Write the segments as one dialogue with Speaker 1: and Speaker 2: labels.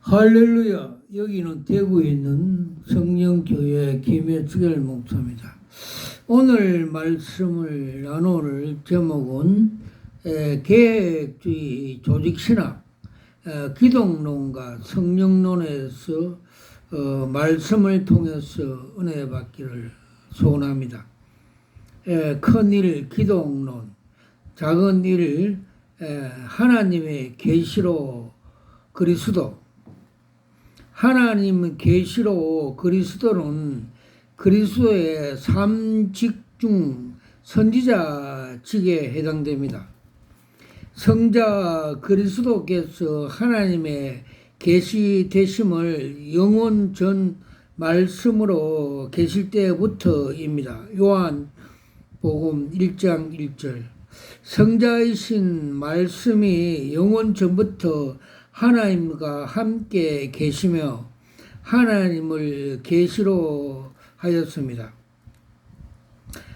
Speaker 1: 할렐루야. 여기는 대구에 있는 성령교회 김혜숙 목사입니다. 오늘 말씀을 나눌 제목은 계획주의 조직신학, 기독론과 성령론에서 말씀을 통해서 은혜 받기를 소원합니다. 큰일 기독론, 작은 일 하나님의 계시로 그리스도. 하나님 계시로 그리스도는 그리스도의 삼직 중 선지자직에 해당됩니다. 성자 그리스도께서 하나님의 계시되심을 영원 전 말씀으로 계실 때부터입니다. 요한복음 1장 1절. 성자이신 말씀이 영원 전부터 하나님과 함께 계시며 하나님을 계시로 하였습니다.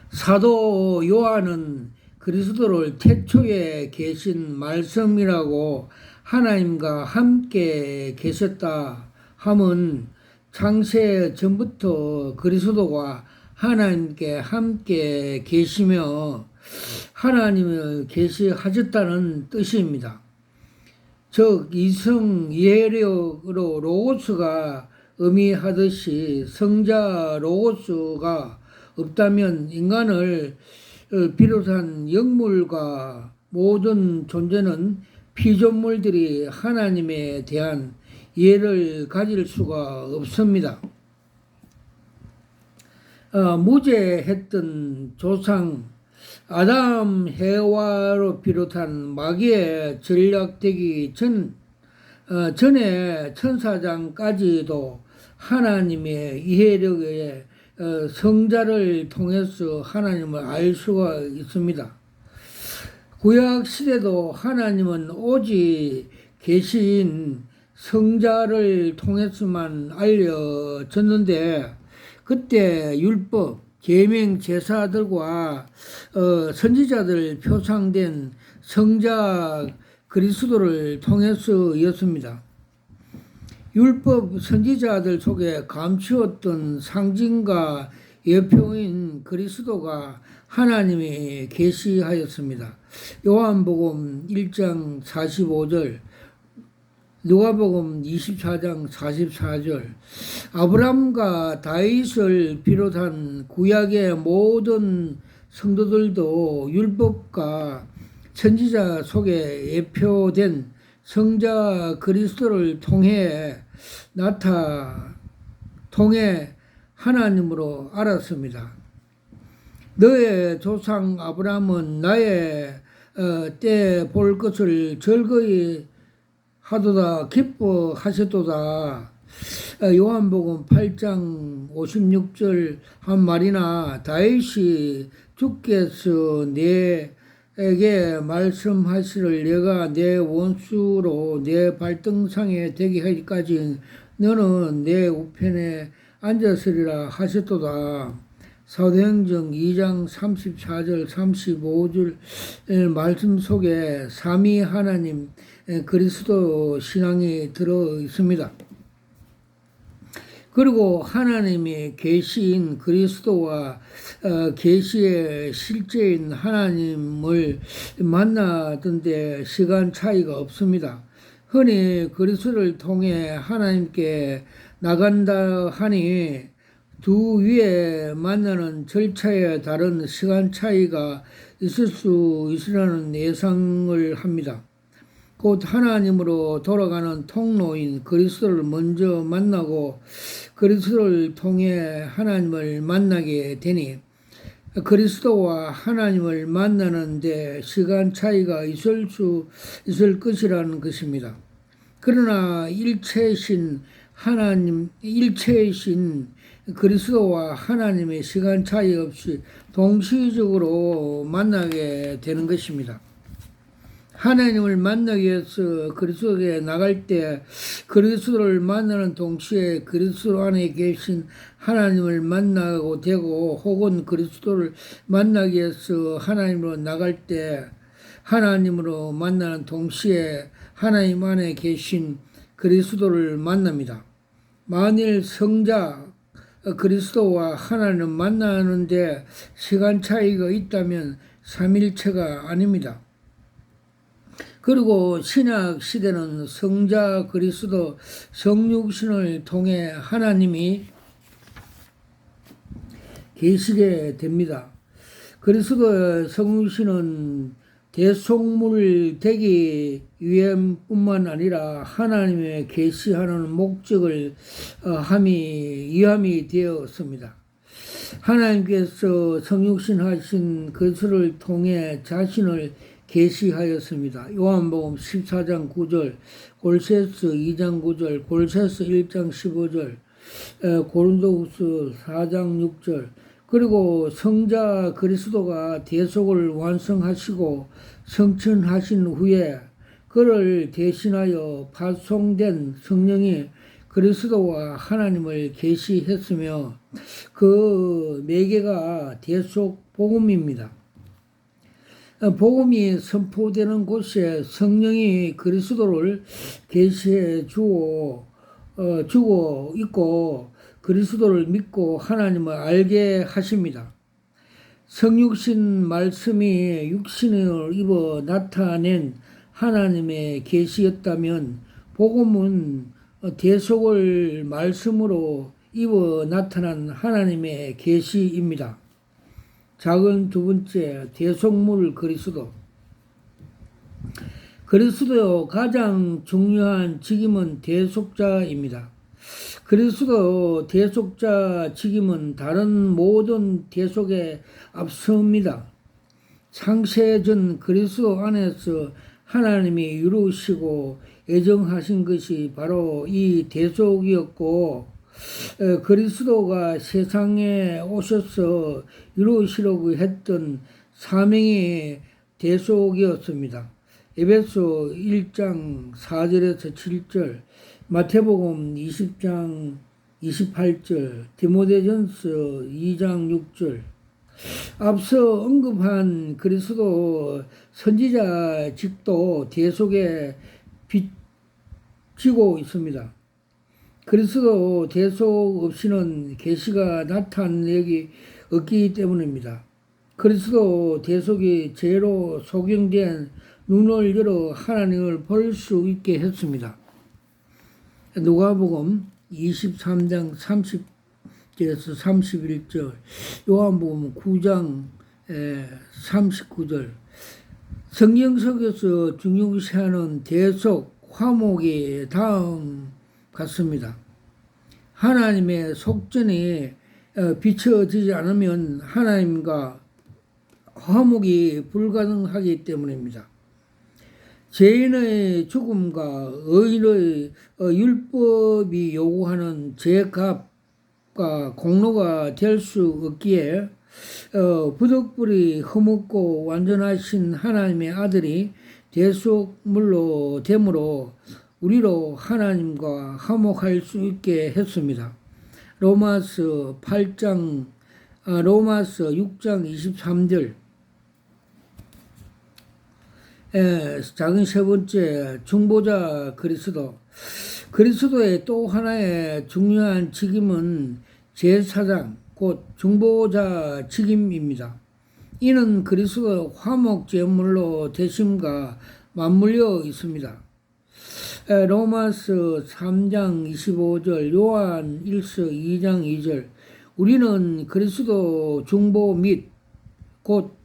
Speaker 1: 사도 요한은 그리스도를 태초에 계신 말씀이라고 하나님과 함께 계셨다 함은 창세 전부터 그리스도가 하나님께 함께 계시며 하나님을 계시하셨다는 뜻입니다. 즉 이성 예력으로 로고스가 의미하듯이 성자 로고스가 없다면 인간을 비롯한 영물과 모든 존재는 피조물들이 하나님에 대한 이해를 가질 수가 없습니다. 무죄했던 조상 아담 해와로 비롯한 마귀의 전략되기 전에 천사장까지도 하나님의 이해력의 성자를 통해서 하나님을 알 수가 있습니다. 구약 시대도 하나님은 오직 계신 성자를 통해서만 알려졌는데 그때 율법 계명 제사들과 선지자들 표상된 성자 그리스도를 통해서였습니다. 율법 선지자들 속에 감추었던 상징과 예표인 그리스도가 하나님이 계시하였습니다. 요한복음 1장 45절, 누가복음 24장 44절. 아브람과 다윗을 비롯한 구약의 모든 성도들도 율법과 선지자 속에 예표된 성자 그리스도를 통해 하나님으로 알았습니다. 너의 조상 아브람은 나의 때 볼 것을 즐거이 하도다 기뻐하셨도다. 요한복음 8장 56절 한 말이나 다윗이 주께서 내게 말씀하시를 내가 내 원수로 내 발등상에 되게 하기까지 너는 내 우편에 앉았으리라 하셨도다. 사도행전 2장 34절 35절 말씀 속에 삼위 하나님 그리스도 신앙이 들어 있습니다. 그리고 하나님의 계시인 그리스도와 계시의 실제인 하나님을 만나던데 시간 차이가 없습니다. 흔히 그리스도를 통해 하나님께 나간다 하니 두 위에 만나는 절차에 다른 시간 차이가 있을 수 있으라는 예상을 합니다. 곧 하나님으로 돌아가는 통로인 그리스도를 먼저 만나고 그리스도를 통해 하나님을 만나게 되니 그리스도와 하나님을 만나는데 시간 차이가 있을 것이라는 것입니다. 그러나 일체이신 그리스도와 하나님의 시간 차이 없이 동시적으로 만나게 되는 것입니다. 하나님을 만나기 위해서 그리스도에 나갈 때 그리스도를 만나는 동시에 그리스도 안에 계신 하나님을 만나고 되고 혹은 그리스도를 만나기 위해서 하나님으로 나갈 때 하나님으로 만나는 동시에 하나님 안에 계신 그리스도를 만납니다. 만일 성자 그리스도와 하나님을 만나는데 시간 차이가 있다면 삼일체가 아닙니다. 그리고 신약 시대는 성자 그리스도 성육신을 통해 하나님이 계시게 됩니다. 그리스도의 성육신은 대속물 되기 위함뿐만 아니라 하나님의 계시하는 목적을 위함이 되었습니다. 하나님께서 성육신 하신 그리스도를 통해 자신을 계시하였습니다. 요한복음 14장 9절, 골로새서 2장 9절, 골로새서 1장 15절, 고린도후서 4장 6절, 그리고 성자 그리스도가 대속을 완성하시고 성천하신 후에 그를 대신하여 파송된 성령이 그리스도와 하나님을 계시했으며 그 매개가 대속 복음입니다. 복음이 선포되는 곳에 성령이 그리스도를 계시해 주고 있고 그리스도를 믿고 하나님을 알게 하십니다. 성육신 말씀이 육신을 입어 나타낸 하나님의 계시였다면 복음은 대속을 말씀으로 입어 나타난 하나님의 계시입니다. 작은 두 번째, 대속물 그리스도. 그리스도의 가장 중요한 직임은 대속자입니다. 그리스도 대속자 직임은 다른 모든 대속에 앞섭니다. 창세 전 그리스도 안에서 하나님이 이루시고 예정하신 것이 바로 이 대속이었고 그리스도가 세상에 오셔서 이루시려고 했던 사명이 대속이었습니다. 에베소 1장 4절에서 7절, 마태복음 20장 28절, 디모데전서 2장 6절. 앞서 언급한 그리스도 선지자 직도 대속에 비치고 있습니다. 그리스도 대속 없이는 계시가 나타내기 없기 때문입니다. 그리스도 대속이 죄로 소경된 눈을 열어 하나님을 볼 수 있게 했습니다. 누가복음 23장 30절에서 31절, 요한복음 9장 39절. 성경 속에서 중요시하는 대속 화목이 다음 같습니다. 하나님의 속전이 비춰지지 않으면 하나님과 화목이 불가능하기 때문입니다. 죄인의 죽음과 의인의 율법이 요구하는 죄값과 공로가 될 수 없기에 부득불이 흠없고 완전하신 하나님의 아들이 대속물로 됨으로 우리로 하나님과 화목할 수 있게 했습니다. 로마서 6장 23절. 작은 세 번째, 중보자 그리스도. 그리스도의 또 하나의 중요한 직임은 제사장, 곧 중보자 직임입니다. 이는 그리스도 화목 제물로 되심과 맞물려 있습니다. 로마서 3장 25절, 요한 1서 2장 2절. 우리는 그리스도 중보 및 곧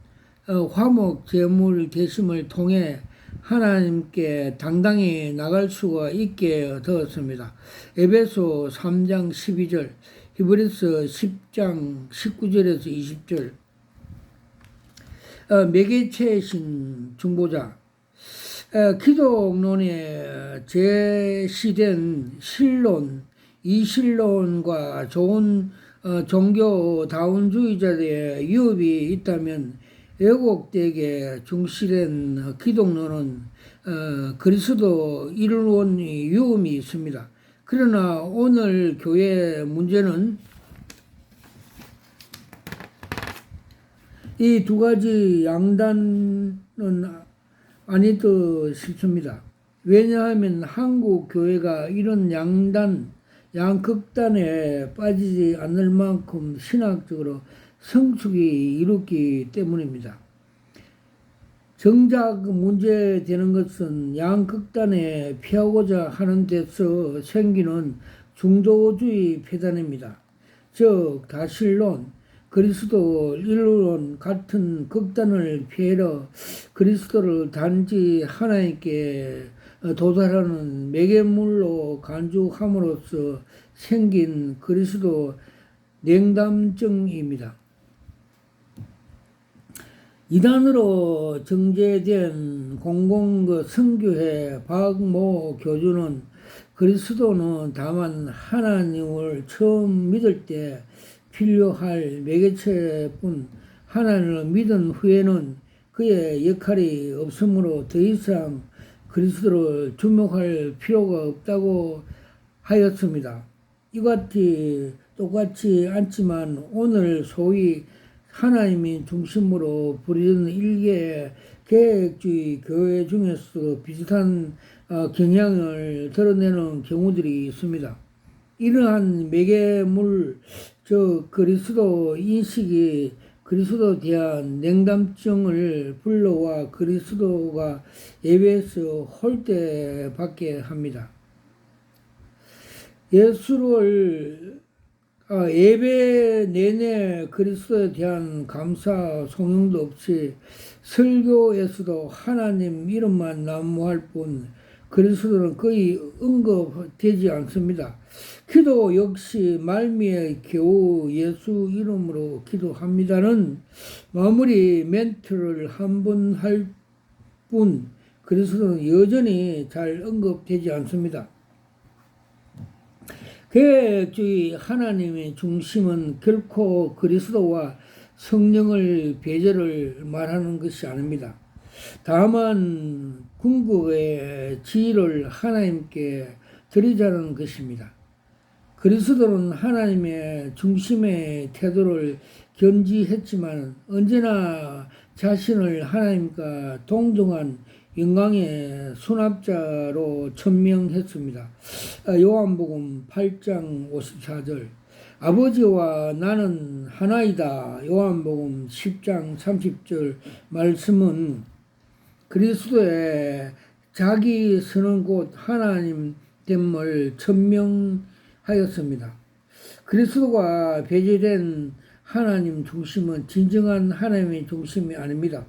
Speaker 1: 화목 제물 되심을 통해 하나님께 당당히 나갈 수가 있게 되었습니다. 에베소 3장 12절, 히브리서 10장 19절에서 20절. 매개체이신 중보자. 기독론에 제시된 신론, 이 신론과 좋은 종교다운주의자들의 유업이 있다면 왜곡되게 중시된 기독론은 그리스도 일원의 유음이 있습니다. 그러나 오늘 교회의 문제는 이 두 가지 양단은 아니듯 싶습니다. 왜냐하면 한국 교회가 이런 양극단에 빠지지 않을 만큼 신학적으로 성숙이 이뤘기 때문입니다. 정작 문제되는 것은 양극단에 피하고자 하는 데서 생기는 중도주의 폐단입니다. 즉 다신론, 그리스도 일론 같은 극단을 피하여 그리스도를 단지 하나님께 도달하는 매개물로 간주함으로써 생긴 그리스도 냉담증입니다. 이단으로 정제된 공공성교회 박모 교주는 그리스도는 다만 하나님을 처음 믿을 때 필요할 매개체뿐, 하나님을 믿은 후에는 그의 역할이 없으므로 더 이상 그리스도를 주목할 필요가 없다고 하였습니다. 이같이 똑같지 않지만 오늘 소위 하나님이 중심으로 부리는 일개 계획주의 교회 중에서 비슷한 경향을 드러내는 경우들이 있습니다. 이러한 매개물, 즉 그리스도 인식이 그리스도에 대한 냉담증을 불러와 그리스도가 예배에서 홀대받게 합니다. 예배 내내 그리스도에 대한 감사 송영도 없이 설교에서도 하나님 이름만 난무할 뿐 그리스도는 거의 언급되지 않습니다. 기도 역시 말미에 겨우 예수 이름으로 기도합니다는 마무리 멘트를 한 번 할 뿐 그리스도는 여전히 잘 언급되지 않습니다. 계획주의 하나님의 중심은 결코 그리스도와 성령을 배제를 말하는 것이 아닙니다. 다만 궁극의 지위를 하나님께 드리자는 것입니다. 그리스도는 하나님의 중심의 태도를 견지했지만 언제나 자신을 하나님과 동등한 영광의 수납자로 천명했습니다. 요한복음 8장 54절 아버지와 나는 하나이다. 요한복음 10장 30절 말씀은 그리스도의 자기 선은 곧 하나님 됨을 천명하였습니다. 그리스도가 배제된 하나님 중심은 진정한 하나님의 중심이 아닙니다.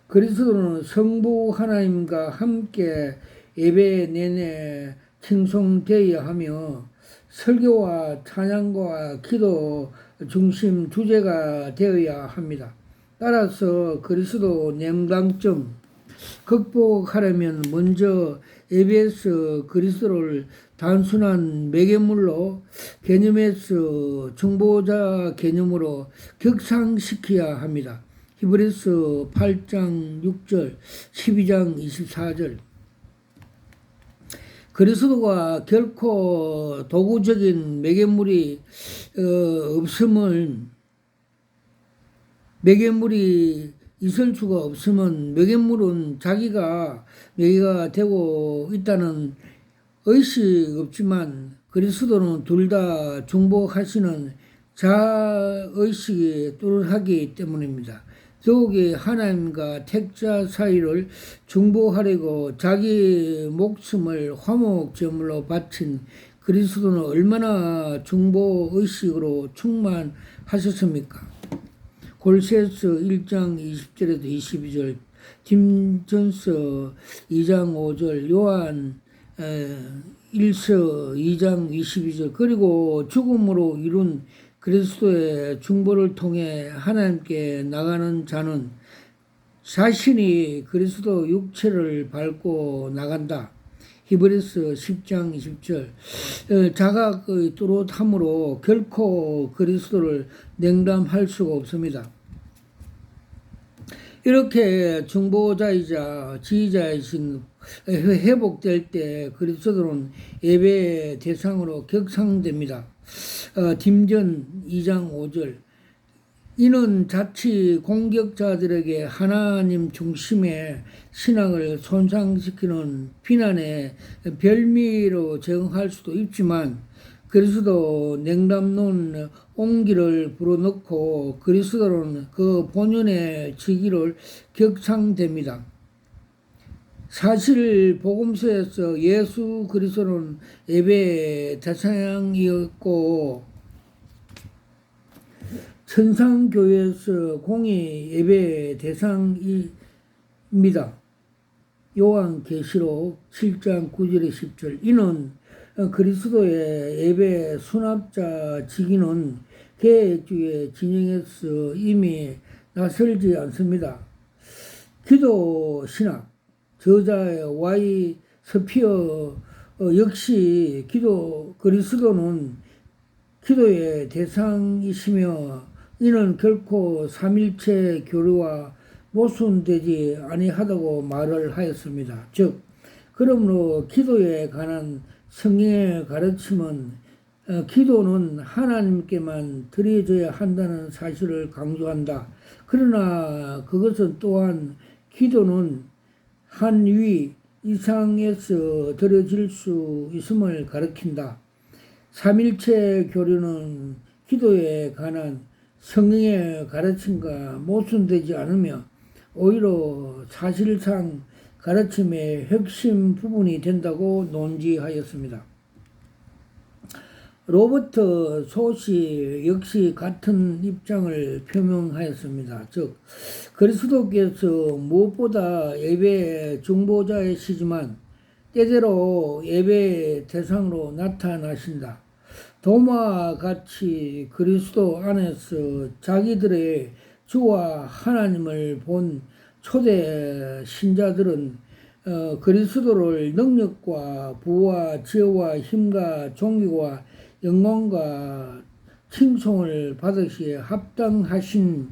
Speaker 1: 그리스도는 성부 하나님과 함께 예배 내내 칭송되어야 하며 설교와 찬양과 기도 중심 주제가 되어야 합니다. 따라서 그리스도 냉담증 극복하려면 먼저 예배에서 그리스도를 단순한 매개물로 개념에서 중보자 개념으로 격상시켜야 합니다. 히브리서 8장 6절, 12장 24절. 그리스도가 결코 도구적인 매개물이 있을 수가 없으면 매개물은 자기가 매개가 되고 있다는 의식 없지만 그리스도는 둘 다 중보하시는 자의식이 뚜렷하기 때문입니다. 더욱이 하나님과 택자 사이를 중보하려고 자기 목숨을 화목제물로 바친 그리스도는 얼마나 중보의식으로 충만하셨습니까? 골로새서 1장 20절에서 22절, 디모데전서 2장 5절, 요한 1서 2장 22절, 그리고 죽음으로 이룬 그리스도의 중보를 통해 하나님께 나가는 자는 자신이 그리스도 육체를 밟고 나간다. 히브리서 10장 20절. 자각의 뚜렷함으로 결코 그리스도를 냉담할 수가 없습니다. 이렇게 중보자이자 지휘자이신 회복될 때 그리스도는 예배의 대상으로 격상됩니다. 딤전 2장 5절 이는 자칫 공격자들에게 하나님 중심의 신앙을 손상시키는 비난의 별미로 제공할 수도 있지만 그리스도 냉담론 옹기를 불어넣고 그리스도는 그 본연의 지기를 격상됩니다. 사실 복음서에서 예수 그리스도는 예배의 대상이었고 천상교회에서 공의 예배의 대상입니다. 요한계시록 7장 9절에 10절. 이는 그리스도의 예배 수납자 지기는 계획주의 진영에서 이미 나설지 않습니다. 기도 신학 저자의 와이 스피어 역시 그리스도는 기도의 대상이시며 이는 결코 삼일체 교류와 모순되지 아니하다고 말을 하였습니다. 즉 그러므로 기도에 관한 성경의 가르침은 기도는 하나님께만 드려져야 한다는 사실을 강조한다. 그러나 그것은 또한 기도는 한 위 이상에서 드려질 수 있음을 가리킨다. 삼일체 교류는 기도에 관한 성경의 가르침과 모순되지 않으며 오히려 사실상 가르침의 핵심 부분이 된다고 논지하였습니다. 로버트 소시 역시 같은 입장을 표명하였습니다. 즉 그리스도께서 무엇보다 예배의 중보자이시지만 때때로 예배의 대상으로 나타나신다. 도마와 같이 그리스도 안에서 자기들의 주와 하나님을 본 초대 신자들은 그리스도를 능력과 부와 지혜와 힘과 존귀와 영광과 칭송을 받으시에 합당하신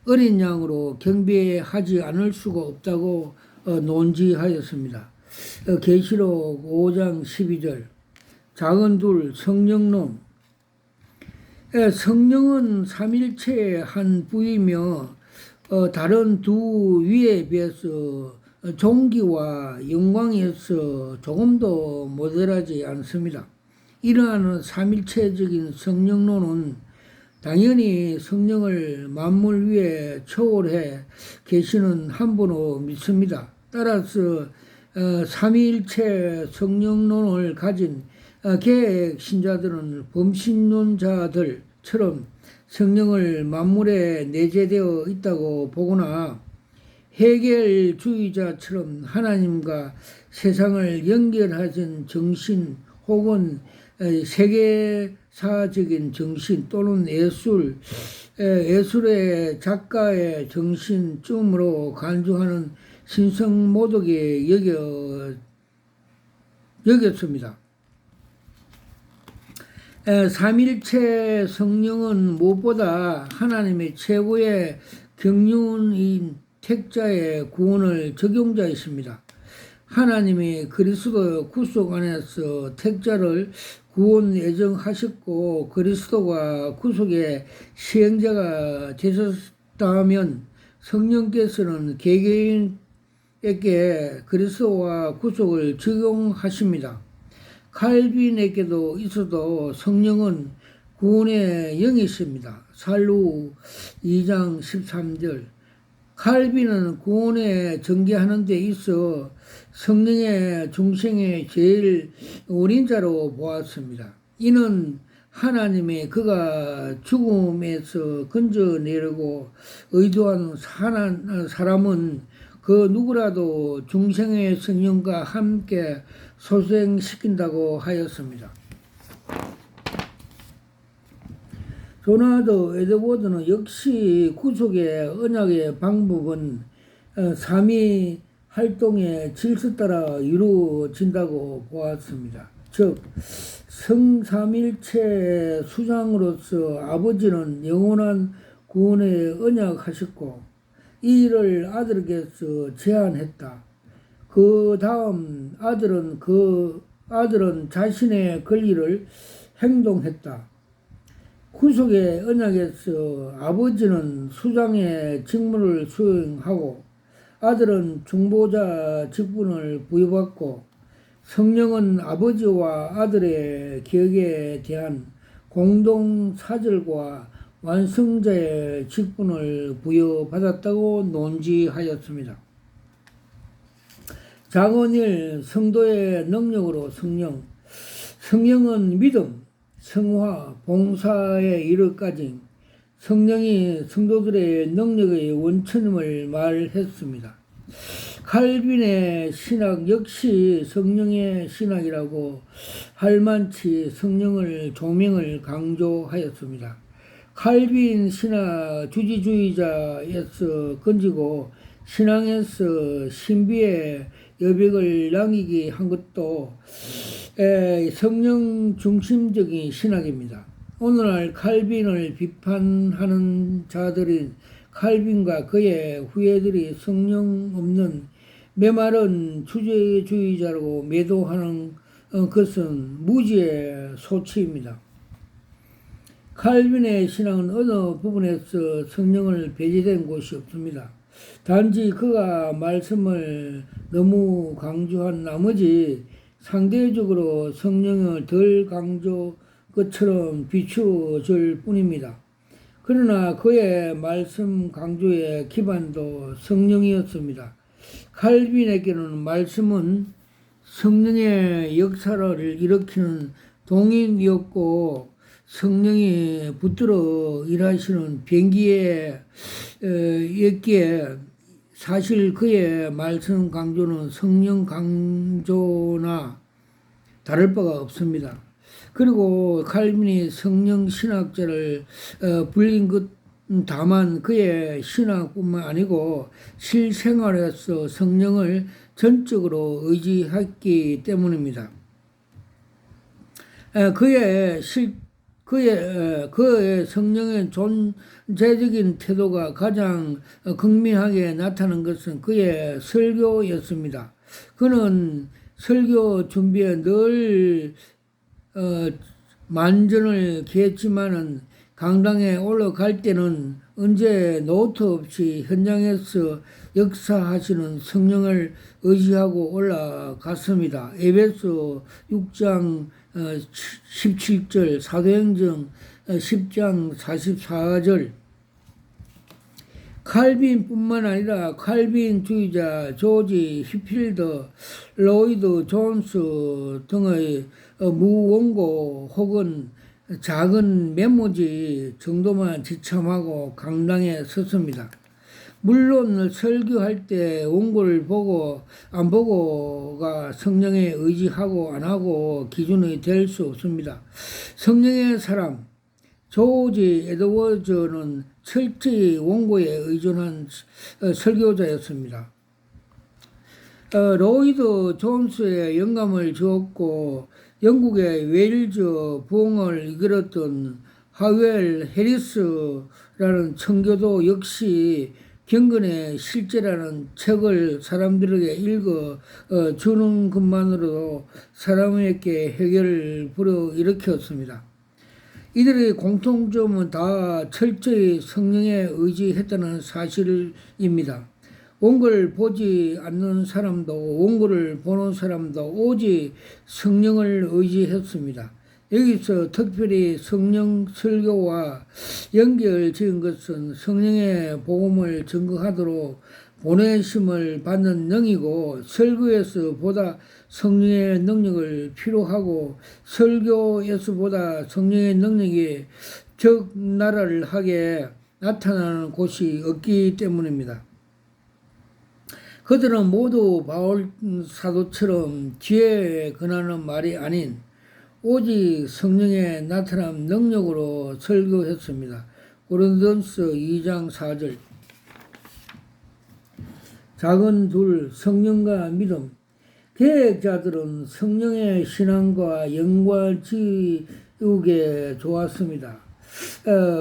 Speaker 1: 어린 양으로 경배하지 않을 수가 없다고 논지하였습니다. 계시록 5장 12절. 작은 둘 성령론. 성령은 삼일체의 한 부이며 다른 두 위에 비해서 존귀와 영광에서 조금도 모자라지 않습니다. 이러한 삼일체적인 성령론은 당연히 성령을 만물 위에 초월해 계시는 한 분으로 믿습니다. 따라서 삼위일체 성령론을 가진 개혁 신자들은 범신론자들처럼 성령을 만물에 내재되어 있다고 보거나 해결주의자처럼 하나님과 세상을 연결하신 정신 혹은 세계사적인 정신 또는 예술의 작가의 정신쯤으로 간주하는 신성모독에 여겼습니다. 삼일체 성령은 무엇보다 하나님의 최고의 경륜인 택자의 구원을 적용자이십니다. 하나님이 그리스도 구속 안에서 택자를 구원 예정하셨고 그리스도가 구속의 시행자가 되셨다면 성령께서는 개개인에게 그리스도와 구속을 적용하십니다. 칼빈에게도 있어도 성령은 구원의 영이십니다. 살루 2장 13절. 칼빈은 구원에 전개하는 데 있어 성령의 중생의 제일 원인자로 보았습니다. 이는 하나님이 그가 죽음에서 건져내려고 의도한 사람은 그 누구라도 중생의 성령과 함께 소생시킨다고 하였습니다. 조나드 에드워드는 역시 구속의 언약의 방법은 삼위 활동의 질서 따라 이루어진다고 보았습니다. 즉 성삼일체 수장으로서 아버지는 영원한 구원의 언약하셨고 이 일을 아들에게서 제안했다. 그 다음 아들은 자신의 권리를 행동했다. 후속의 언약에서 아버지는 수장의 직무를 수행하고 아들은 중보자 직분을 부여받고 성령은 아버지와 아들의 기억에 대한 공동 사절과 완성자의 직분을 부여받았다고 논지하였습니다. 작은 일, 성도의 능력으로 성령. 성령은 믿음, 성화, 봉사에 이르기까지 성령이 성도들의 능력의 원천임을 말했습니다. 칼빈의 신학 역시 성령의 신학이라고 할 만치 성령을 조명을 강조하였습니다. 칼빈 신학 주지주의자에서 건지고 신앙에서 신비의 여백을 남기게 한 것도 성령 중심적인 신학입니다. 오늘날 칼빈을 비판하는 자들인 칼빈과 그의 후예들이 성령 없는 메마른 주제주의자라고 매도하는 것은 무지의 소치입니다. 칼빈의 신앙은 어느 부분에서 성령을 배제된 곳이 없습니다. 단지 그가 말씀을 너무 강조한 나머지 상대적으로 성령을 덜 강조 것처럼 비추어질 뿐입니다. 그러나 그의 말씀 강조의 기반도 성령이었습니다. 칼빈에게는 말씀은 성령의 역사를 일으키는 동인이었고 성령이 붙들어 일하시는 변기였기에 사실 그의 말씀 강조는 성령 강조나 다를 바가 없습니다. 그리고 칼빈이 성령 신학자를 불린 것 다만 그의 신학뿐만 아니고 실생활에서 성령을 전적으로 의지했기 때문입니다. 그의 성령의 존재적인 태도가 가장 극명하게 나타난 것은 그의 설교였습니다. 그는 설교 준비에 늘 만전을 기했지만은 강당에 올라갈 때는 언제 노트 없이 현장에서 역사하시는 성령을 의지하고 올라갔습니다. 에베소 6장 17절, 사도행전 10장 44절. 칼빈뿐만 아니라 칼빈주의자 조지 히필더, 로이드 존스 등의 무원고 혹은 작은 메모지 정도만 지참하고 강당에 섰습니다. 물론 설교할 때 원고를 보고 안 보고가 성령에 의지하고 안 하고 기준이 될 수 없습니다. 성령의 사람 조지 에드워즈는 철저히 원고에 의존한 설교자였습니다. 로이드 존스의 영감을 주었고 영국의 웨일즈 부흥을 이끌었던 하웰 해리스라는 청교도 역시 경건의 실제라는 책을 사람들에게 읽어 주는 것만으로도 사람에게 해결을 불어일으켰습니다. 이들의 공통점은 다 철저히 성령에 의지했다는 사실입니다. 원고를 보지 않는 사람도 원고를 보는 사람도 오직 성령을 의지했습니다. 여기서 특별히 성령 설교와 연결 지은 것은 성령의 복음을 증거하도록 보내심을 받는 영이고 설교에서 보다 성령의 능력을 필요하고 설교에서보다 성령의 능력이 적나라하게 나타나는 곳이 없기 때문입니다. 그들은 모두 바울 사도처럼 지혜에 근하는 말이 아닌 오직 성령의 나타남 능력으로 설교했습니다. 고린도전서 2장 4절. 작은 둘, 성령과 믿음. 계획자들은 성령의 신앙과 영광을 지우게 좋았습니다.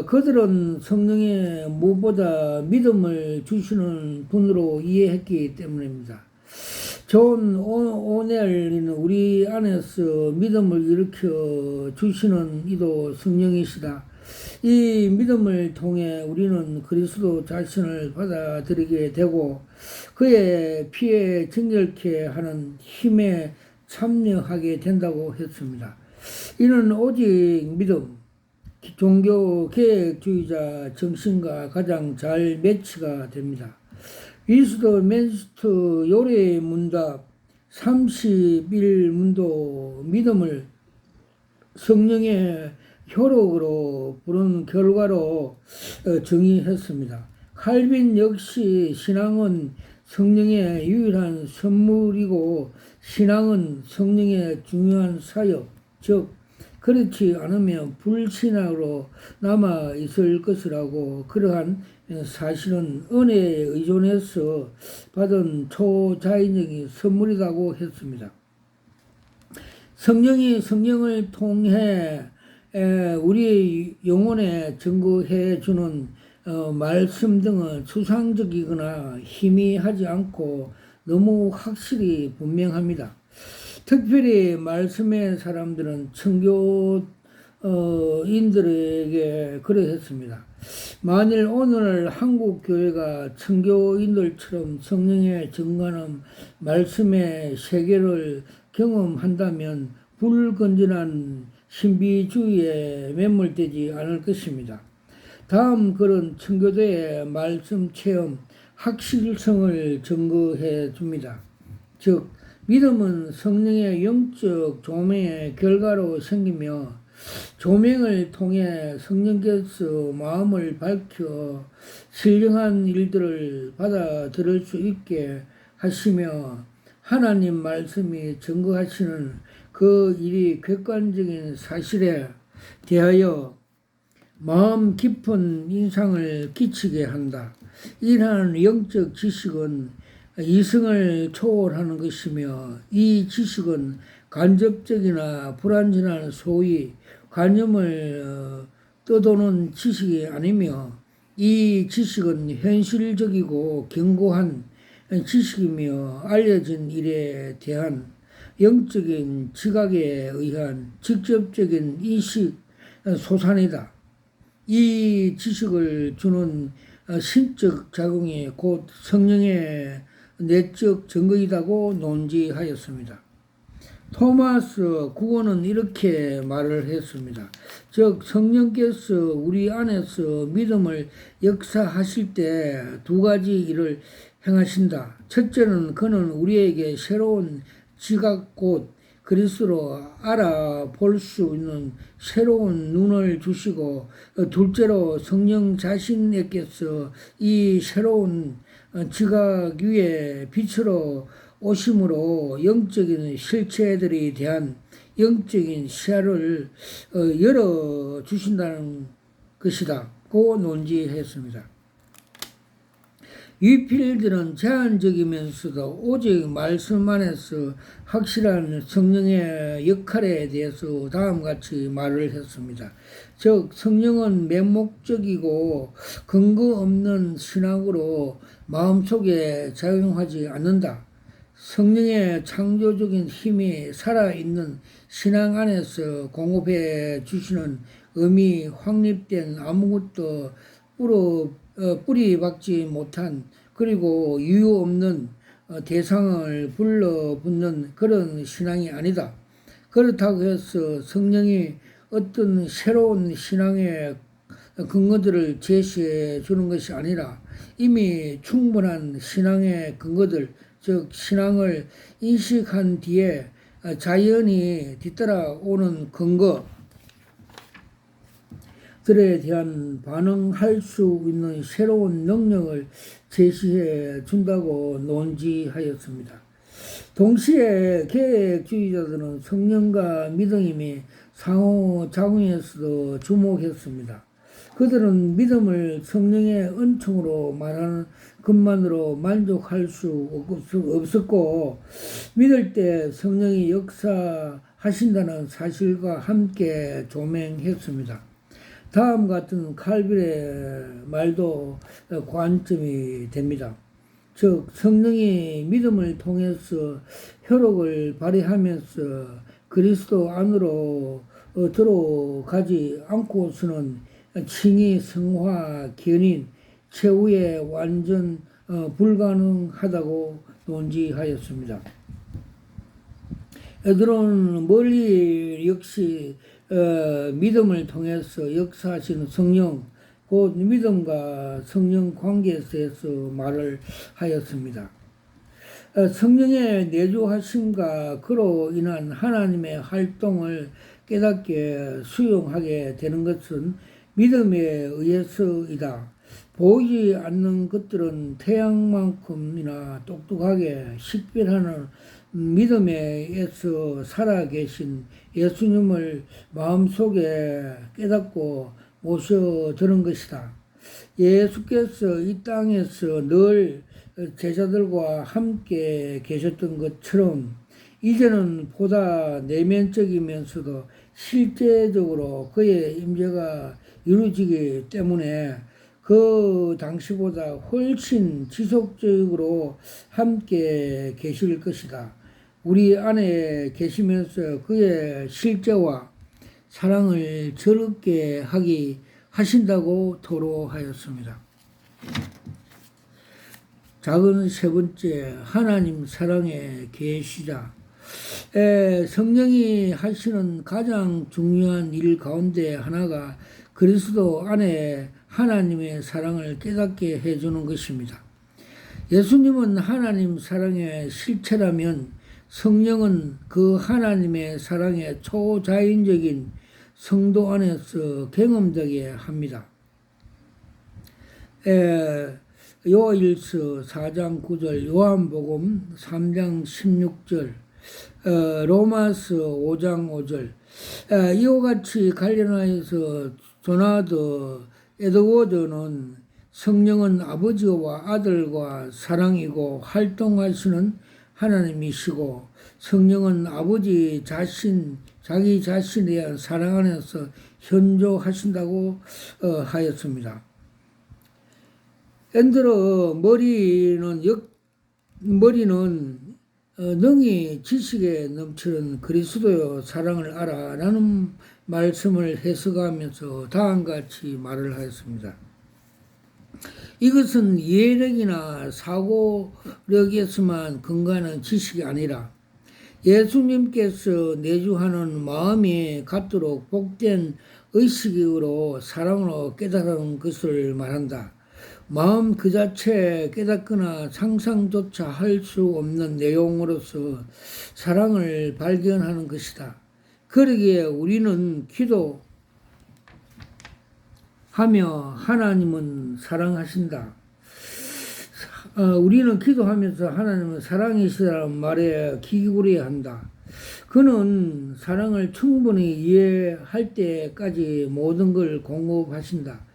Speaker 1: 그들은 성령의 무엇보다 믿음을 주시는 분으로 이해했기 때문입니다. 존 오넬리는 우리 안에서 믿음을 일으켜 주시는 이도 성령이시다. 이 믿음을 통해 우리는 그리스도 자신을 받아들이게 되고 그의 피에 정결케 하는 힘에 참여하게 된다고 했습니다. 이는 오직 믿음, 종교 계획주의자 정신과 가장 잘 매치가 됩니다. 위스트민스터 요례 문답 31문도 믿음을 성령의 효력으로 부른 결과로 정의했습니다. 칼빈 역시 신앙은 성령의 유일한 선물이고 신앙은 성령의 중요한 사역, 즉 그렇지 않으면 불신앙으로 남아 있을 것이라고 그러한 사실은 은혜에 의존해서 받은 초자연적인 선물이라고 했습니다. 성령이 성령을 통해 우리의 영혼에 증거해 주는 말씀 등은 추상적이거나 희미하지 않고 너무 확실히 분명합니다. 특별히 말씀의 사람들은 청교인들에게 그러했습니다. 만일 오늘 한국 교회가 청교인들처럼 성령의 증거하는 말씀의 세계를 경험한다면 불건전한 신비주의에 매몰되지 않을 것입니다. 다음 글은 청교도의 말씀 체험 확실성을 증거해 줍니다. 즉 믿음은 성령의 영적 조명의 결과로 생기며 조명을 통해 성령께서 마음을 밝혀 신령한 일들을 받아들일 수 있게 하시며 하나님 말씀이 증거하시는 그 일이 객관적인 사실에 대하여 마음 깊은 인상을 끼치게 한다. 이러한 영적 지식은 이성을 초월하는 것이며 이 지식은 간접적이나 불완전한 소위 관념을 떠도는 지식이 아니며 이 지식은 현실적이고 견고한 지식이며 알려진 일에 대한 영적인 지각에 의한 직접적인 인식 소산이다. 이 지식을 주는 신적 작용이 곧 성령의 내적 증거이다고 논지하였습니다. 토마스 국어는 이렇게 말을 했습니다. 즉 성령께서 우리 안에서 믿음을 역사하실 때 두 가지 일을 행하신다. 첫째는 그는 우리에게 새로운 지각 곧 그리스도로 알아볼 수 있는 새로운 눈을 주시고 둘째로 성령 자신에게서 이 새로운 지각 위에 빛으로 오심으로 영적인 실체들에 대한 영적인 시야를 열어주신다는 것이다. 고 논지했습니다. 위필들은 제한적이면서도 오직 말씀 안에서 확실한 성령의 역할에 대해서 다음같이 말을 했습니다. 즉 성령은 맹목적이고 근거 없는 신학으로 마음속에 작용하지 않는다. 성령의 창조적인 힘이 살아있는 신앙 안에서 공급해 주시는 의미 확립된 아무것도 뿌리 박지 못한 그리고 이유 없는 대상을 불러붙는 그런 신앙이 아니다. 그렇다고 해서 성령이 어떤 새로운 신앙의 근거들을 제시해 주는 것이 아니라 이미 충분한 신앙의 근거들, 즉 신앙을 인식한 뒤에 자연히 뒤따라오는 근거 들에 대한 반응할 수 있는 새로운 능력을 제시해 준다고 논지하였습니다. 동시에 계획주의자들은 성령과 믿음이 상호작용에서도 주목했습니다. 그들은 믿음을 성령의 은총으로 말하는 것만으로 만족할 수 없었고 믿을 때 성령이 역사하신다는 사실과 함께 조명했습니다. 다음 같은 칼빈의 말도 관점이 됩니다. 즉 성령이 믿음을 통해서 효력을 발휘하면서 그리스도 안으로 들어가지 않고서는 칭의, 성화, 견인, 최후에 완전 불가능하다고 논지하였습니다. 에드론 멀리 역시 믿음을 통해서 역사하시는 성령, 곧 믿음과 성령 관계에 대해서 말을 하였습니다. 성령의 내주하심과 그로 인한 하나님의 활동을 깨닫게 수용하게 되는 것은 믿음에 의해서이다. 보이지 않는 것들은 태양만큼이나 똑똑하게 식별하는 믿음에서 살아계신 예수님을 마음속에 깨닫고 모셔드는 것이다. 예수께서 이 땅에서 늘 제자들과 함께 계셨던 것처럼 이제는 보다 내면적이면서도 실제적으로 그의 임재가 이루어지기 때문에 그 당시보다 훨씬 지속적으로 함께 계실 것이다. 우리 안에 계시면서 그의 실제와 사랑을 즐겁게 하신다고 토로하였습니다. 작은 세 번째, 하나님 사랑의 계시자. 성령이 하시는 가장 중요한 일 가운데 하나가 그리스도 안에 하나님의 사랑을 깨닫게 해주는 것입니다. 예수님은 하나님 사랑의 실체라면 성령은 그 하나님의 사랑의 초자연적인 성도 안에서 경험되게 합니다. 요일서 4장 9절, 요한복음 3장 16절, 로마서 5장 5절, 이와 같이 관련하여서 조나드 에드워드는 성령은 아버지와 아들과 사랑이고 활동하시는 하나님이시고 성령은 아버지 자기 자신에 대한 사랑 안에서 현조하신다고 하였습니다. 앤드러 머리는 능히 지식에 넘치는 그리스도의 사랑을 알아 라는 말씀을 해석하면서 다음같이 말을 하였습니다. 이것은 이해력이나 사고력에서만 근거하는 지식이 아니라 예수님께서 내주하는 마음이 갖도록 복된 의식으로 사랑으로 깨달은 것을 말한다. 마음 그 자체 깨닫거나 상상조차 할 수 없는 내용으로서 사랑을 발견하는 것이다. 그러기에 우리는 기도하며 하나님은 사랑하신다. 우리는 기도하면서 하나님은 사랑이시라는 말에 기울여야 한다. 그는 사랑을 충분히 이해할 때까지 모든 걸 공급하신다.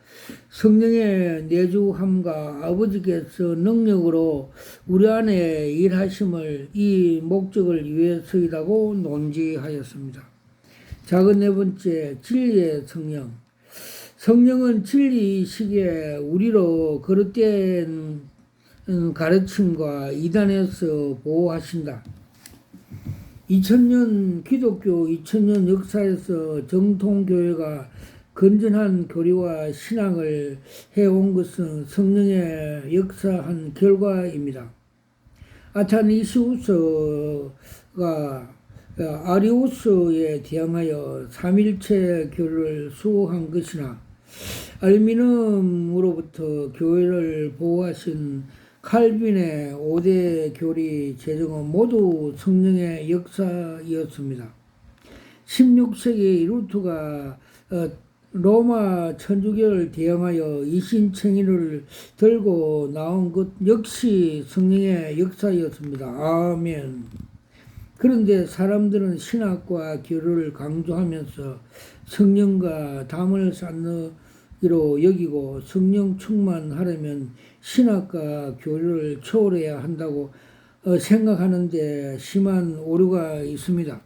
Speaker 1: 성령의 내주함과 아버지께서 능력으로 우리 안에 일하심을 이 목적을 위해서이라고 논지하였습니다. 작은 네 번째, 진리의 성령. 성령은 진리의식에 우리로 거듭된 가르침과 이단에서 보호하신다. 2000년 기독교 2000년 역사에서 정통교회가 건전한 교리와 신앙을 해온 것은 성령의 역사한 결과입니다. 아타니시우스가 아리우스에 대항하여 삼일체 교리를 수호한 것이나 알미늄으로부터 교회를 보호하신 칼빈의 5대 교리 제정은 모두 성령의 역사이었습니다. 16세기 루트가 로마 천주교를 대항하여 이신청의를 들고 나온 것 역시 성령의 역사였습니다. 아멘. 그런데 사람들은 신학과 교류를 강조하면서 성령과 담을 쌓기로 여기고 성령 충만하려면 신학과 교류를 초월해야 한다고 생각하는데 심한 오류가 있습니다.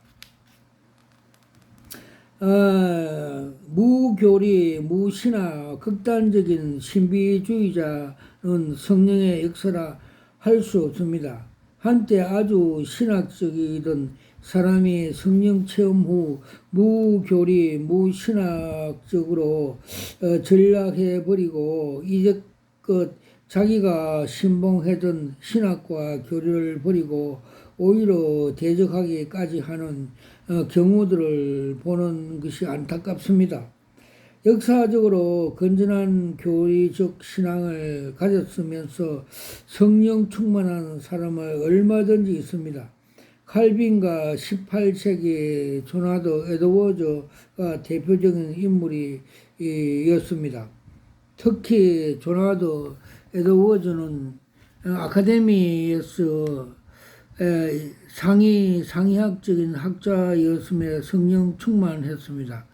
Speaker 1: 무교리, 무신화, 극단적인 신비주의자는 성령의 역사라 할 수 없습니다. 한때 아주 신학적이던 사람이 성령 체험 후 무교리, 무신학적으로 전락해 버리고 이제껏 자기가 신봉하던 신학과 교리를 버리고 오히려 대적하기까지 하는 경우들을 보는 것이 안타깝습니다. 역사적으로 건전한 교리적 신앙을 가졌으면서 성령 충만한 사람은 얼마든지 있습니다. 칼빈과 18세기 조나도 에드워즈가 대표적인 인물이었습니다. 특히 조나도 에드워즈는 아카데미에서 상이학적인 학자였음에 성령 충만했습니다.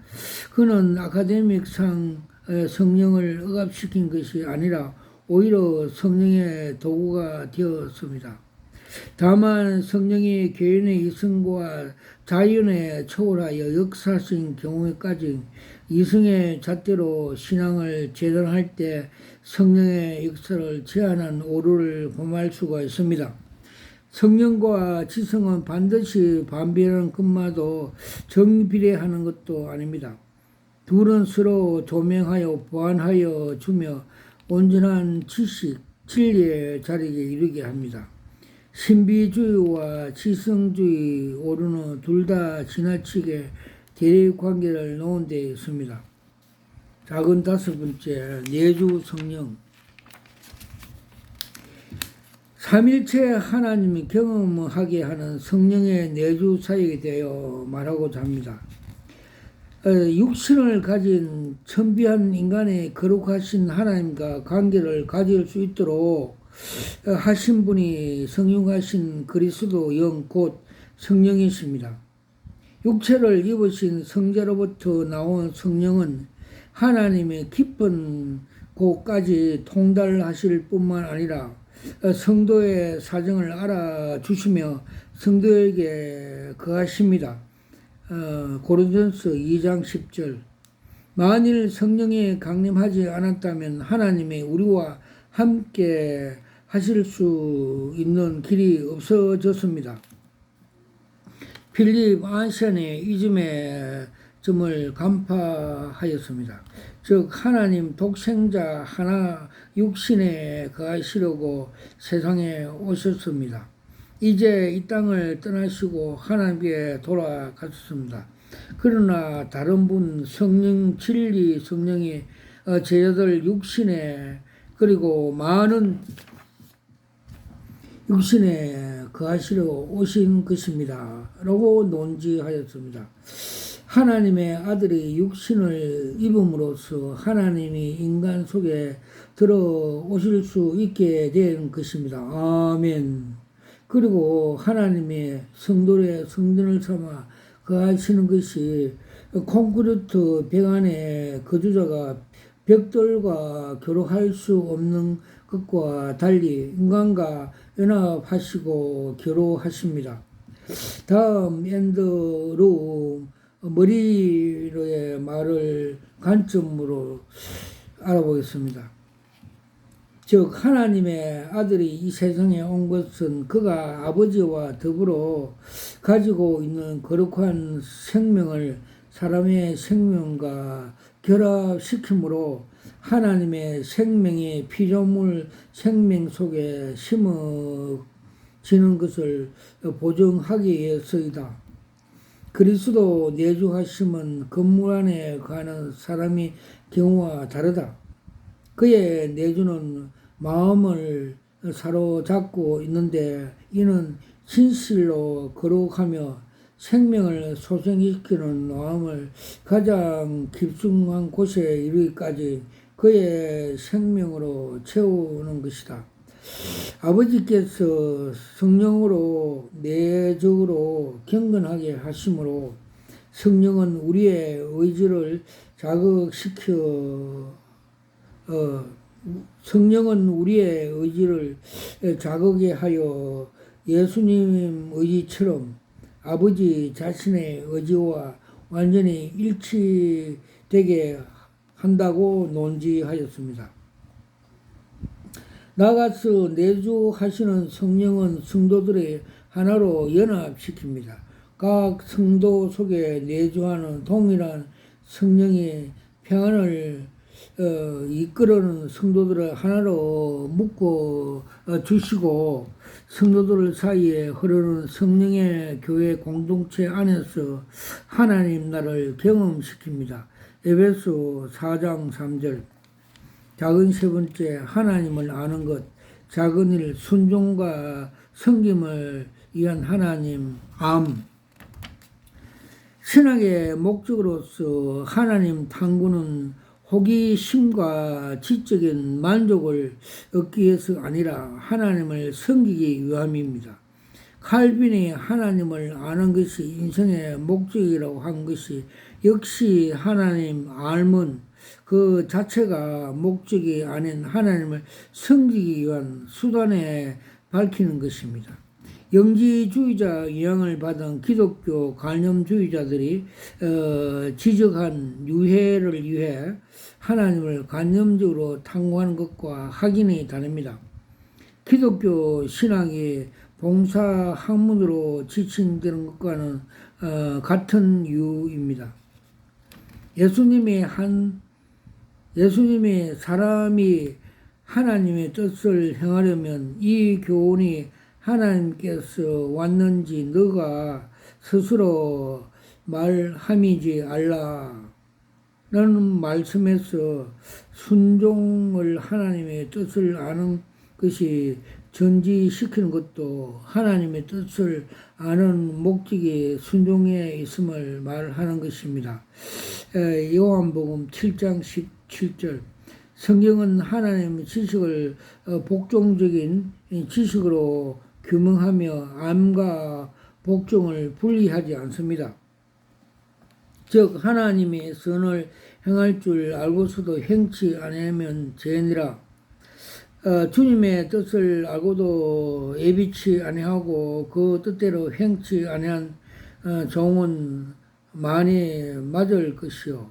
Speaker 1: 그는 아카데믹상 성령을 억압시킨 것이 아니라 오히려 성령의 도구가 되었습니다. 다만 성령이 개인의 이성과 자연에 초월하여 역사하신 경우에까지 이성의 잣대로 신앙을 재단할 때 성령의 역사를 제한한 오류를 범할 수가 있습니다. 성령과 지성은 반드시 반비하는 것마도 정비례하는 것도 아닙니다. 둘은 서로 조명하여 보완하여 주며 온전한 지식, 진리의 자리에 이르게 합니다. 신비주의와 지성주의 오류는 둘 다 지나치게 대립관계를 놓은 데 있습니다. 작은 다섯 번째, 내주 성령. 삼일체 하나님이 경험하게 하는 성령의 내주 사역에 대하여 말하고자 합니다. 육신을 가진 천비한 인간의 거룩하신 하나님과 관계를 가질 수 있도록 하신 분이 성육하신 그리스도 영 곧 성령이십니다. 육체를 입으신 성자로부터 나온 성령은 하나님의 깊은 곳까지 통달하실 뿐만 아니라 성도의 사정을 알아주시며 성도에게 거하십니다. 고린도전서 2장 10절. 만일 성령이 강림하지 않았다면 하나님이 우리와 함께 하실 수 있는 길이 없어졌습니다. 필립 안션의 이즘의 점을 간파하였습니다. 즉 하나님 독생자 하나 육신에 거하시려고 세상에 오셨습니다. 이제 이 땅을 떠나시고 하나님께 돌아가셨습니다. 그러나 다른 분 성령 진리 성령이 제자들 육신에 그리고 많은 육신에 거하시려 오신 것입니다. 라고 논지하였습니다. 하나님의 아들이 육신을 입음으로써 하나님이 인간 속에 들어오실 수 있게 된 것입니다. 아멘. 그리고 하나님의 성도의 성전을 삼아 거하시는 것이 콘크리트 벽 안에 거주자가 벽돌과 교류할 수 없는 것과 달리 인간과 연합하시고 교류하십니다. 다음 앤드루 머리로의 말을 관점으로 알아보겠습니다. 즉 하나님의 아들이 이 세상에 온 것은 그가 아버지와 더불어 가지고 있는 거룩한 생명을 사람의 생명과 결합시키므로 하나님의 생명의 피조물 생명 속에 심어지는 것을 보증하기 위해서이다. 그리스도 내주하심은 건물 안에 가는 사람의 경우와 다르다. 그의 내주는 마음을 사로잡고 있는데 이는 진실로 거룩하며 생명을 소생시키는 마음을 가장 깊숙한 곳에 이르기까지 그의 생명으로 채우는 것이다. 아버지께서 성령으로 내적으로 경건하게 하심으로 성령은 우리의 의지를 자극게 하여 예수님 의지처럼 아버지 자신의 의지와 완전히 일치되게 한다고 논지하였습니다. 나아가서 내주하시는 성령은 성도들의 하나로 연합시킵니다. 각 성도 속에 내주하는 동일한 성령의 평안을 이끌어는 성도들을 하나로 묶어 주시고 성도들 사이에 흐르는 성령의 교회 공동체 안에서 하나님 나라를 경험시킵니다. 에베소 4장 3절. 작은 세 번째, 하나님을 아는 것. 작은 일, 순종과 섬김을 위한 하나님 암. 신학의 목적으로서 하나님 탐구는 호기심과 지적인 만족을 얻기 위해서 아니라 하나님을 섬기기 위함입니다. 칼빈이 하나님을 아는 것이 인생의 목적이라고 한 것이 역시 하나님 알문 그 자체가 목적이 아닌 하나님을 섬기기 위한 수단에 밝히는 것입니다. 영지주의자 영향을 받은 기독교 관념주의자들이 지적한 유해를 위해 하나님을 관념적으로 탐구하는 것과 확인이 다릅니다. 기독교 신학이 봉사 학문으로 지칭되는 것과는 같은 이유입니다. 예수님이 사람이 하나님의 뜻을 행하려면 이 교훈이 하나님께서 왔는지 너가 스스로 말함이지 알라. 라는 말씀에서 순종을 하나님의 뜻을 아는 것이 전지시키는 것도 하나님의 뜻을 아는 목적이 순종에 있음을 말하는 것입니다. 요한복음 7장 17절. 성경은 하나님의 지식을 복종적인 지식으로 규명하며 암과 복종을 분리하지 않습니다. 즉 하나님의 선을 행할 줄 알고서도 행치 아니하면 죄니라. 주님의 뜻을 알고도 예비치 아니하고 그 뜻대로 행치 아니한 종은 많이 맞을 것이요.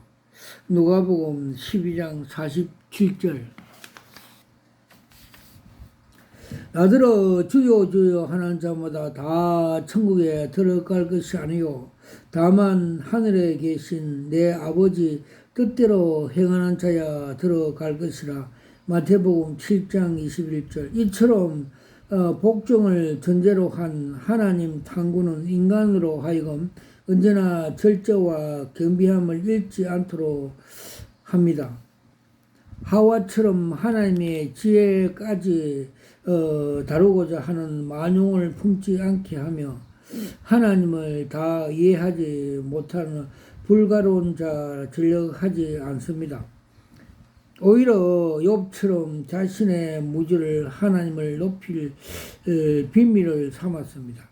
Speaker 1: 누가복음 12장 47절. 나더러 주여 주여 하는 자마다 다 천국에 들어갈 것이 아니요 다만 하늘에 계신 내 아버지 뜻대로 행하는 자야 들어갈 것이라. 마태복음 7장 21절. 이처럼 복종을 전제로 한 하나님 탐구는 인간으로 하여금 언제나 절제와 경비함을 잃지 않도록 합니다. 하와처럼 하나님의 지혜까지 다루고자 하는 만용을 품지 않게 하며 하나님을 다 이해하지 못하는 불가로운 자 전력하지 않습니다. 오히려 욥처럼 자신의 무지를 하나님을 높일 비밀을 삼았습니다.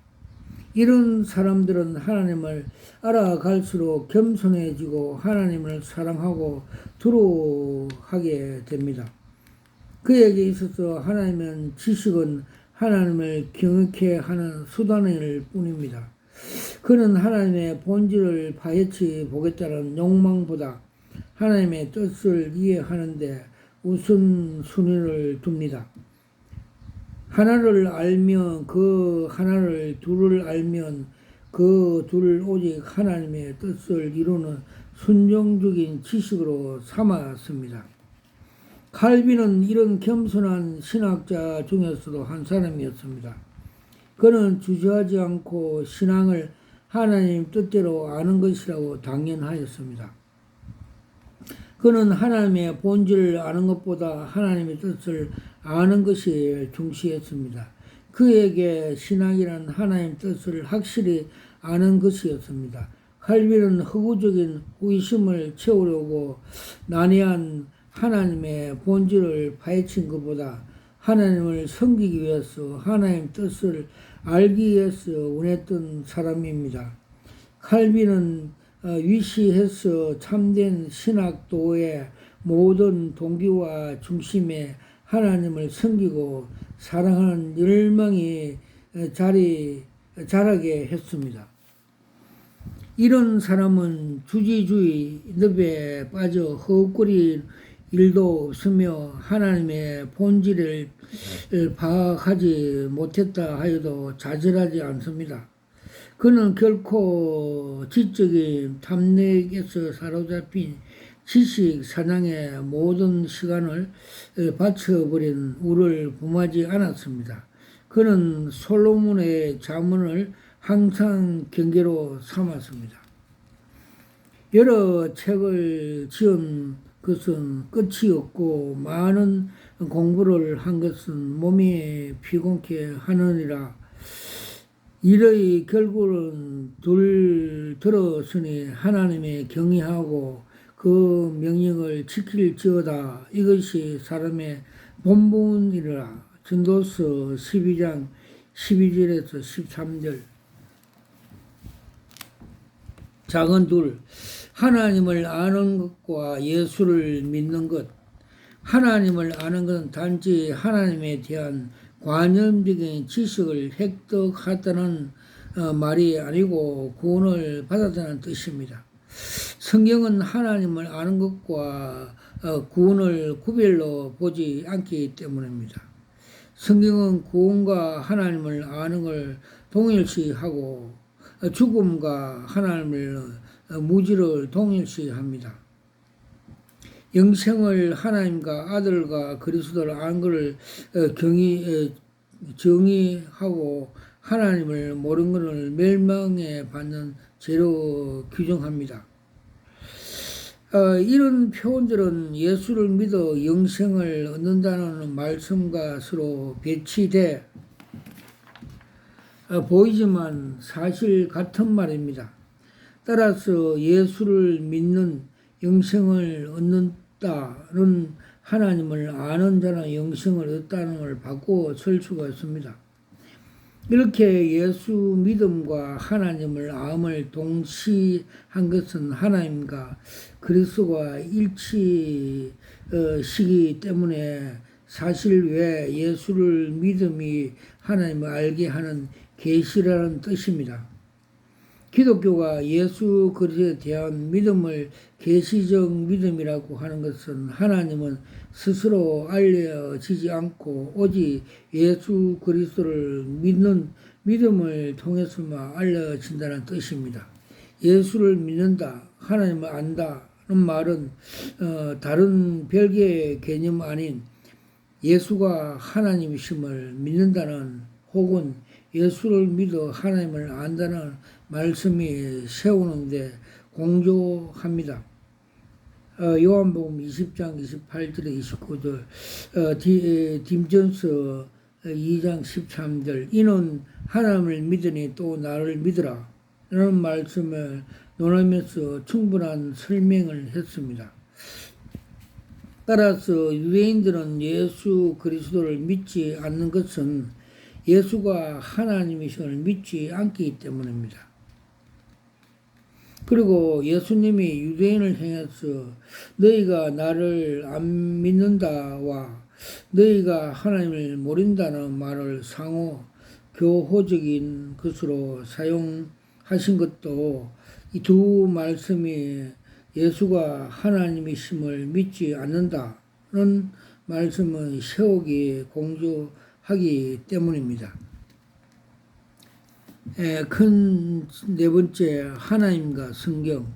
Speaker 1: 이런 사람들은 하나님을 알아갈수록 겸손해지고 하나님을 사랑하고 두려워하게 됩니다. 그에게 있어서 하나님은 지식은 하나님을 경외케 하는 수단일 뿐입니다. 그는 하나님의 본질을 파헤치 보겠다는 욕망보다 하나님의 뜻을 이해하는데 우선순위를 둡니다. 하나를 알면 그 하나를 둘을 알면 그 둘을 오직 하나님의 뜻을 이루는 순종적인 지식으로 삼았습니다. 칼빈은 이런 겸손한 신학자 중에서도 한 사람이었습니다. 그는 주저하지 않고 신앙을 하나님 뜻대로 아는 것이라고 당연하였습니다. 그는 하나님의 본질을 아는 것보다 하나님의 뜻을 아는 것이 중시했습니다. 그에게 신앙이란 하나님의 뜻을 확실히 아는 것이었습니다. 칼빈은 허구적인 호기심을 채우려고 난해한 하나님의 본질을 파헤친 것보다 하나님을 섬기기 위해서 하나님의 뜻을 알기 위해서 원했던 사람입니다. 칼빈은 위시해서 참된 신학도의 모든 동기와 중심에 하나님을 섬기고 사랑하는 열망이 자라게 했습니다. 이런 사람은 주지주의 늪에 빠져 허우거릴 일도 없으며 하나님의 본질을 파악하지 못했다 하여도 좌절하지 않습니다. 그는 결코 지적인 탐닉에서 사로잡힌 지식 사냥에 모든 시간을 바쳐버린 우를 범하지 않았습니다. 그는 솔로몬의 자문을 항상 경계로 삼았습니다. 여러 책을 지은 것은 끝이 없고 많은 공부를 한 것은 몸이 피곤케 하느니라. 이의 결국은 들었으니 하나님의 경외하고 그 명령을 지킬지어다. 이것이 사람의 본분이라. 전도서 12장 12절에서 13절. 작은 둘, 하나님을 아는 것과 예수를 믿는 것. 하나님을 아는 것은 단지 하나님에 대한 관념적인 지식을 획득하다는 말이 아니고 구원을 받았다는 뜻입니다. 성경은 하나님을 아는 것과 구원을 구별로 보지 않기 때문입니다. 성경은 구원과 하나님을 아는 걸 동일시하고 죽음과 하나님을 무지를 동일시합니다. 영생을 하나님과 아들과 그리스도를 아는 것을 정의하고 하나님을 모르는 것을 멸망에 받는 죄로 규정합니다. 이런 표현들은 예수를 믿어 영생을 얻는다는 말씀과 서로 배치돼 보이지만 사실 같은 말입니다. 따라서 예수를 믿는 영생을 얻는다는 하나님을 아는 자는 영생을 얻다는 걸 바꾸어 쓸 수가 있습니다. 이렇게 예수 믿음과 하나님을 암을 동시한 것은 하나님과 그리스도가 일치시기 때문에 사실 외 예수를 믿음이 하나님을 알게 하는 계시라는 뜻입니다. 기독교가 예수 그리스도에 대한 믿음을 계시적 믿음이라고 하는 것은 하나님은 스스로 알려지지 않고 오직 예수 그리스도를 믿는 믿음을 통해서만 알려진다는 뜻입니다. 예수를 믿는다, 하나님을 안다는 말은 다른 별개의 개념 아닌 예수가 하나님이심을 믿는다는 혹은 예수를 믿어 하나님을 안다는 말씀이 세우는데 공조합니다. 요한복음 20장 28절에 29절, 딤전서 2장 13절, 이는 하나님을 믿으니 또 나를 믿으라 라는 말씀을 논하면서 충분한 설명을 했습니다. 따라서 유대인들은 예수 그리스도를 믿지 않는 것은 예수가 하나님이심을 믿지 않기 때문입니다. 그리고 예수님이 유대인을 향해서 너희가 나를 안 믿는다와 너희가 하나님을 모른다는 말을 상호 교호적인 것으로 사용하신 것도 이 두 말씀이 예수가 하나님이심을 믿지 않는다는 말씀을 세우기 공조하기 때문입니다. 큰 네 번째, 하나님과 성경.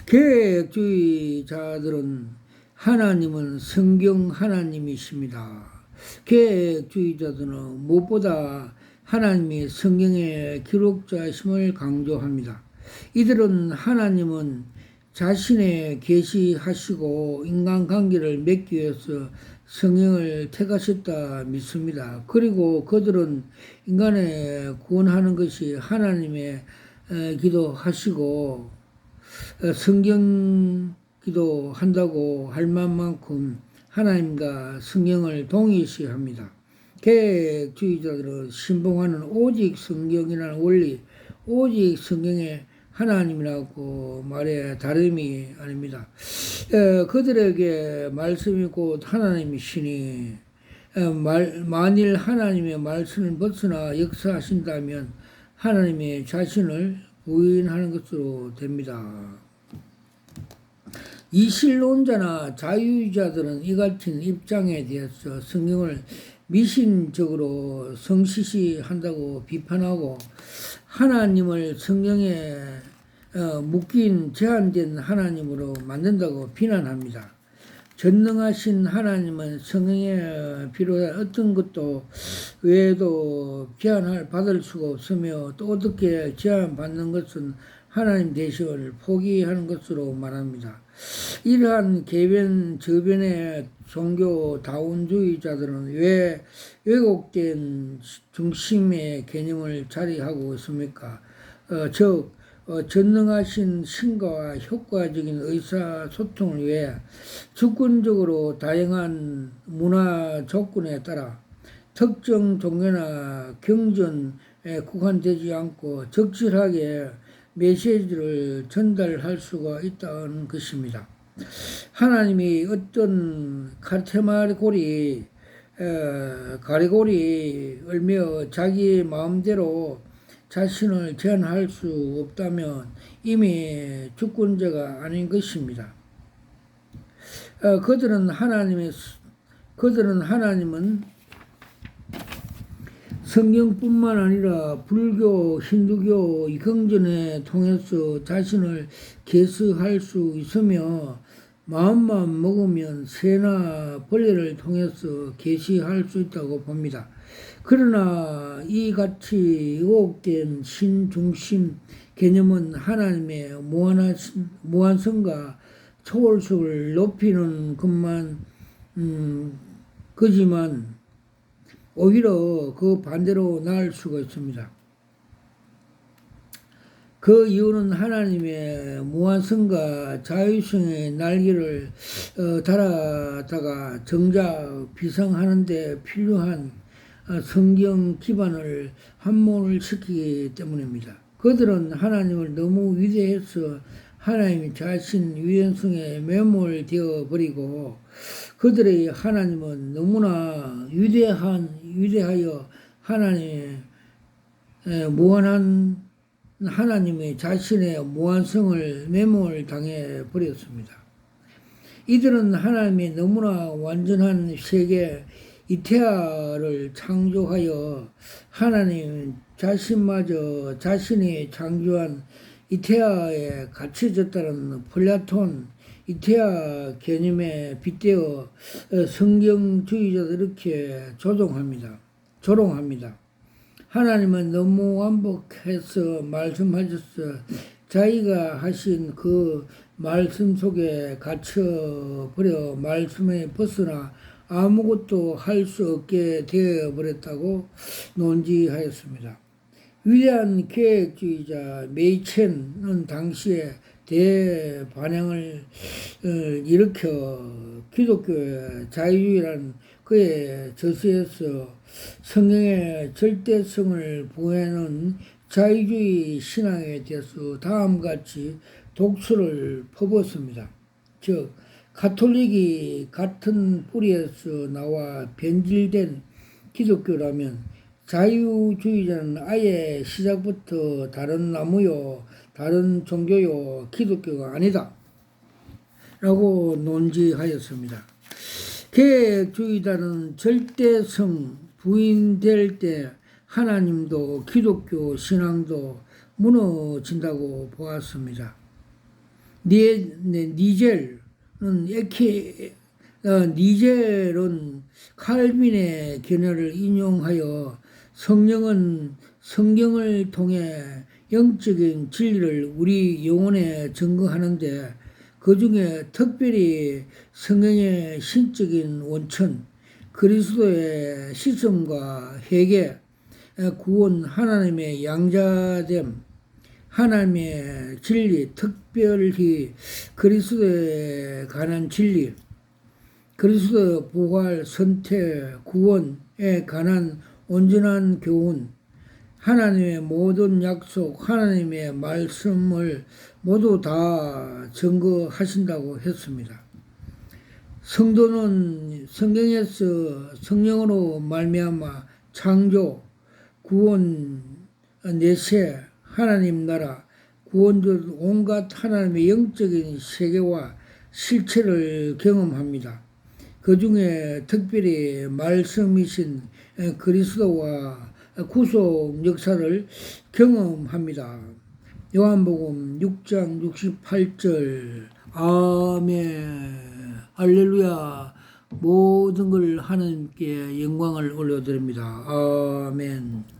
Speaker 1: 계획주의자들은 하나님은 성경 하나님이십니다. 계획주의자들은 무엇보다 하나님이 성경의 기록자심을 강조합니다. 이들은 하나님은 자신의 계시하시고 인간관계를 맺기 위해서 성경을 택하셨다 믿습니다. 그리고 그들은 인간을 구원하는 것이 하나님의 기도하시고 성경 기도한다고 할 만큼 하나님과 성경을 동일시합니다. 계획주의자들은 신봉하는 오직 성경이라는 원리, 오직 성경의 하나님이라고 말해 다름이 아닙니다. 그들에게 말씀이 곧 하나님이시니 만일 하나님의 말씀을 벗어나 역사하신다면 하나님의 자신을 부인하는 것으로 됩니다. 이신론자나 자유주의자들은 이 같은 입장에 대해서 성경을 미신적으로 성시시한다고 비판하고 하나님을 성경에 묶인 제한된 하나님으로 만든다고 비난합니다. 전능하신 하나님은 성경에 비롯한 어떤 것도 외에도 제한을 받을 수가 없으며 또 어떻게 제한받는 것은 하나님 대신을 포기하는 것으로 말합니다. 이러한 개변 저변의 종교 다운주의자들은 왜 왜곡된 중심의 개념을 자리하고 있습니까? 즉 전능하신 신과 효과적인 의사소통을 위해 주권적으로 다양한 문화 조건에 따라 특정 종교나 경전에 국한되지 않고 적절하게 메시지를 전달할 수가 있다는 것입니다. 하나님이 어떤 가리고리 을며 자기 마음대로 자신을 제한할 수 없다면 이미 주권자가 아닌 것입니다. 그들은 하나님은 성경뿐만 아니라 불교, 힌두교, 경전에 통해서 자신을 계시할 수 있으며 마음만 먹으면 새나 벌레를 통해서 계시할 수 있다고 봅니다. 그러나 이같이 왜곡된 신중심 개념은 하나님의 무한성과 초월성을 높이는 것만 거지만 오히려 그 반대로 나을 수가 있습니다. 그 이유는 하나님의 무한성과 자유성의 날개를 달았다가 정작 비상하는 데 필요한 성경 기반을 함몰을 시키기 때문입니다. 그들은 하나님을 너무 위대해서 하나님 자신 유연성에 매몰되어 버리고 그들의 하나님은 너무나 위대하여 하나님의 무한한 하나님의 자신의 무한성을 매몰당해 버렸습니다. 이들은 하나님의 너무나 완전한 세계 이테아를 창조하여 하나님 자신마저 자신이 창조한 이테아에 갇혀졌다는 플라톤 이테아 개념에 빗대어 성경주의자들 이렇게 조롱합니다. 하나님은 너무 완벽해서 말씀하셔서 자기가 하신 그 말씀 속에 갇혀버려 말씀에 벗어나 아무것도 할 수 없게 되어버렸다고 논지하였습니다. 위대한 계획주의자 메이첸은 당시에 대반향을 일으켜 기독교의 자유주의라는 그의 저서에서 성경의 절대성을 부여하는 자유주의 신앙에 대해서 다음같이 독서를 퍼붓습니다. 즉 가톨릭이 같은 뿌리에서 나와 변질된 기독교라면 자유주의자는 아예 시작부터 다른 나무요, 다른 종교요, 기독교가 아니다 라고 논지하였습니다. 계획주의자는 절대성 부인될 때 하나님도 기독교 신앙도 무너진다고 보았습니다. 니젤은 칼빈의 견해를 인용하여 성령은 성경을 통해 영적인 진리를 우리 영혼에 증거하는데 그 중에 특별히 성경의 신적인 원천, 그리스도의 시সম과 회개, 구원, 하나님의 양자됨, 하나님의 진리, 특별히 그리스도에 관한 진리, 그리스도의 부활, 선택, 구원에 관한 온전한 교훈, 하나님의 모든 약속, 하나님의 말씀을 모두 다 증거하신다고 했습니다. 성도는 성경에서 성령으로 말미암아 창조, 구원, 내세, 하나님 나라, 구원적 온갖 하나님의 영적인 세계와 실체를 경험합니다. 그 중에 특별히 말씀이신 그리스도와 구속 역사를 경험합니다. 요한복음 6장 68절 아멘 할렐루야. 모든 걸 하나님께 영광을 올려드립니다. 아멘.